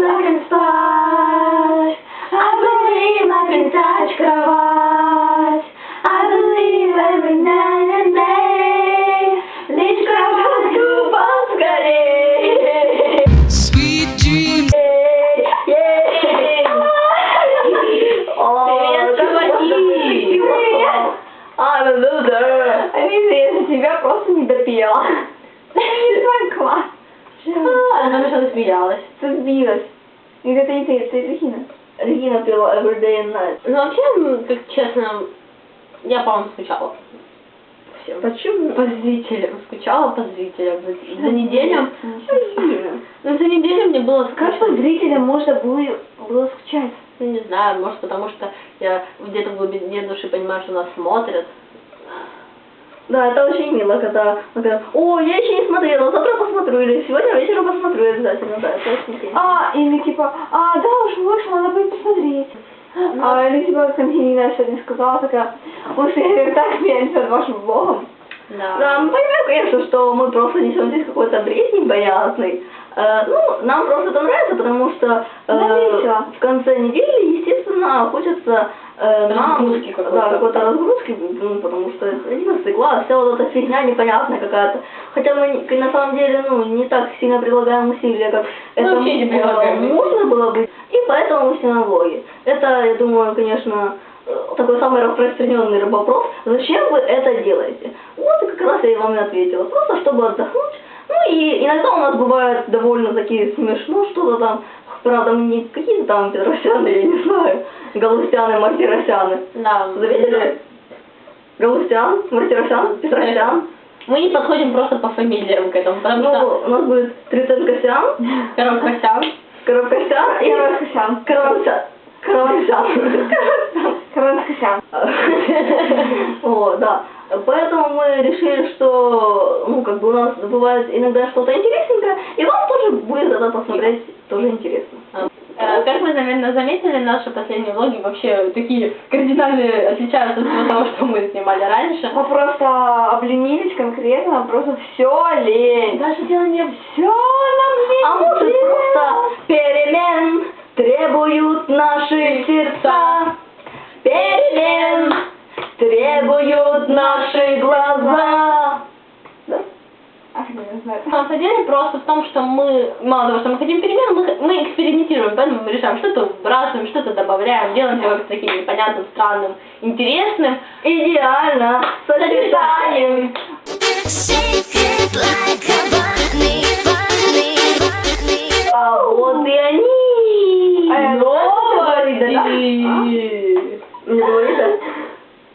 believe I can start. I believe I can touch кровать. I believe every night and day. Лишь кроватку поскорей. Sweet dreams. Привет, чуваки! I'm a loser. Алиса, я за тебя просто не допела. Не смогла. Она даже засмеялась. Ты сбилась. Или это не ты, это Регина. Регина пела Every Day and Night. Ну вообще, как честно, я по вам скучала. Всем. Почему? По зрителям. Скучала по зрителям. За неделю. Ну, за неделю мне было скучно. Как по зрителям можно было скучать? Ну, не знаю, может потому что я где-то в глубине души понимаю, что нас смотрят. Да, это очень мило, когда мы говорим: о, я еще не смотрела, завтра посмотрю, или сегодня вечером посмотрю обязательно, да, это очень интересно. Или типа, да, уж вышло, надо будет посмотреть. Или типа, как Антонина сегодня сказала, такая: мы все так смеемся над вашим блогом. Да, мы понимаем, конечно, что мы просто несем здесь какой-то бред непонятный. Ну, нам просто это нравится, потому что в конце недели, естественно, хочется нам какой-то разгрузки, ну, потому что 11 класс, вся вот эта фигня непонятная какая-то. Хотя мы на самом деле, ну, не так сильно прилагаем усилия, как это можно было бы, и поэтому мы все на влоге. Это, я думаю, конечно, такой самый распространенный вопрос: зачем вы это делаете? Вот и как раз я вам и ответила. Просто чтобы отдохнуть. Ну и иногда у нас бывает довольно такие смешно, что-то там, правда, не какие-то там Петросяны, я не знаю, Галустяны, Мартиросяны. Да. Заметили? Галустян, Мартиросян, Петросян. Мы не подходим просто по фамилиям к этому, потому что... У нас будет Триценкосян, Коровкосян, Коровкосян и Коровкосян. Коровкосян. О, да. Поэтому мы решили, что, ну, как бы у нас бывает иногда что-то интересненькое, и вам тоже будет это посмотреть тоже интересно. Как мы заметили, наши последние влоги вообще такие кардинально отличаются от всего того, что мы снимали раньше. Мы просто обленились конкретно, просто все лень. Даже дело не все нам лень. А может просто перемен требуют наши сердца. Перемен требуют наши глаза. Да? Ах, не знаю. На самом деле просто в том, что мы, мало того, что мы хотим перемен, мы экспериментируем, поэтому мы решаем, что-то выбрасываем, что-то добавляем, делаем все как-то таким непонятным, странным, интересным. Идеально сочетаем. А вот и они! Не говори, да?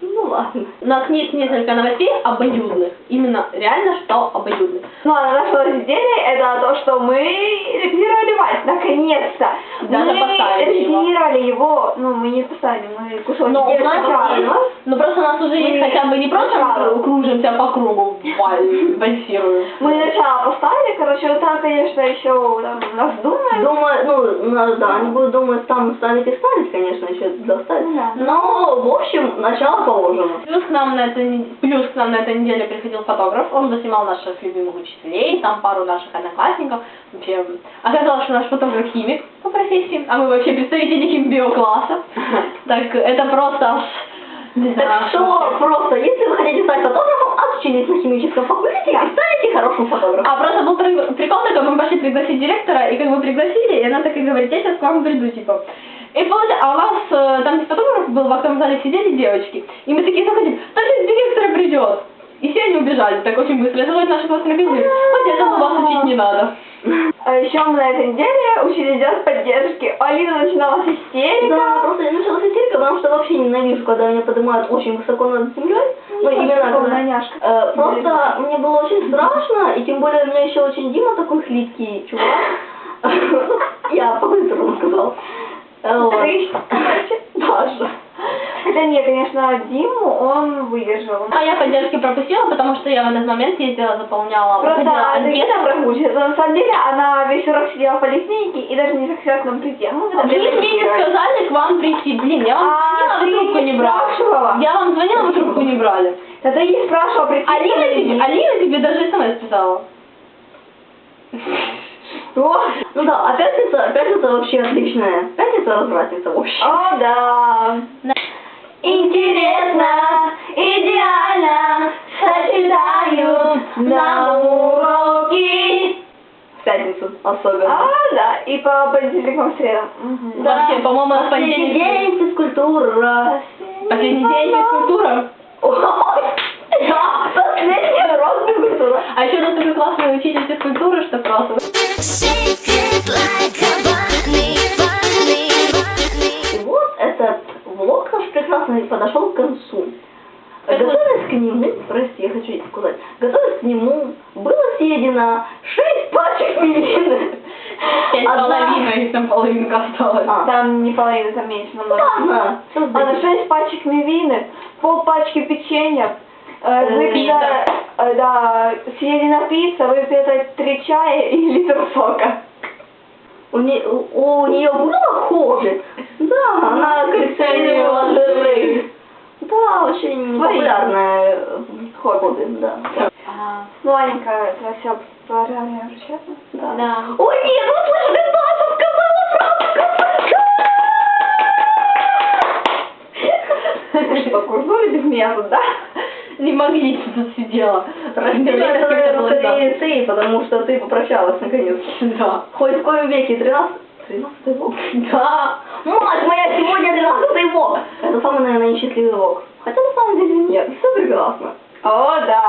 Ну ладно. У нас есть несколько новостей обоюдных. Именно реально, что обоюдных. Ну, а наше нововведение — это то, что мы репетировали вальс, наконец-то. Даже поставили его. Мы репетировали его, ну, мы не поставили, мы кусочки скачали. Ну, просто у нас уже есть хотя бы не просто кружимся по кругу, вальсируем. Мы сначала поставили, короче, вот там, конечно, еще там нас думают. Думаю, да, они будут думать, там ставить и ставить, конечно, еще доставить. Да. Но, в общем, начало положено. Плюс к нам на этой неделе приходил фотограф, он заснимал наших любимых учителей, там пару наших одноклассников. Вообще, оказалось, что наш фотограф химик по профессии, а мы вообще представители химбиокласса. Так это просто... Так что просто, если вы хотите стать фотографом, отучились на химическом факультете и станете хорошим фотографом. А просто был прикол такой, мы пошли пригласить директора, и как бы пригласили, и она так и говорит: я сейчас к вам приду, типа. И получается, а у нас там, где фотограф был, в актовом зале сидели девочки, и мы такие заходим: да сейчас директор придет. И все они убежали, так очень быстро. Я заходит наша классная говорит: вот этому вас учить не надо. А еще мы на этой неделе учились делать поддержки. Алина начиналась истерика. Да, просто я началась истерика, потому что вообще ненавижу, когда меня поднимают очень высоко над землей. Ну, именно просто мне было очень страшно, и тем более у меня еще очень Дима такой хлипкий чувак. Я по-быстрому сказала. Даша. Хотя нет, конечно, Диму он выдержал. А я поддержки пропустила, потому что я в этот момент ездила, заполняла анкеты прогулки. На самом деле она весь урок сидела в поликлинике и даже не захотела к нам прийти. Вы мне не сказали к вам прийти. Блин, я вам звонила, вы трубку не брали. Я вам звонила, вы трубку не брали. Тогда я спрашивала прийти. Алина тебе даже смс писала. Что? Ну да, а пятница вообще отличная. Пятница развратница вообще. О, да. Интересно, идеально сочетаю на уроки. В пятницу особенно. Да, и по понедельникам средам. Вообще, по-моему, на Последний день физкультура. Последний день физкультура. Да, последний урок физкультура. А еще у нас такой классный учитель физкультуры, что просто. И вот этот влог наш прекрасный подошел к концу. Готовясь к нему, прости, я хочу сказать, готовясь к нему, было съедено 6 пачек мивины. 5,5, их там половинка осталась. Там не половина, там меньше намного. Ладно. 6 пачек мивины, пол-пачки печенья, Пицца. да, съедена пицца, выпито 3 чая и литр сока. У нее было хобби? Да, она коллекционировала жиры. Да, очень популярное хобби, да. Ну, Аненька, это все пора мне возвращаться? Да. Ой, нет, вы слышали, Паша сказала правду. Что, курнули без меня тут, да? Не могли, ты тут сидела. Ты, потому что ты попрощалась наконец. Да. Хоть в коем веке 13-й век? Да. Мать моя, сегодня 13-й век. Это самый, наверное, несчастливый век. Хотя на самом деле нет, все прекрасно. О, да.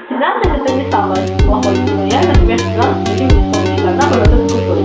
13 это не самое плохое число. Я, например, 13 очень не считаю. Наоборот, это скучно.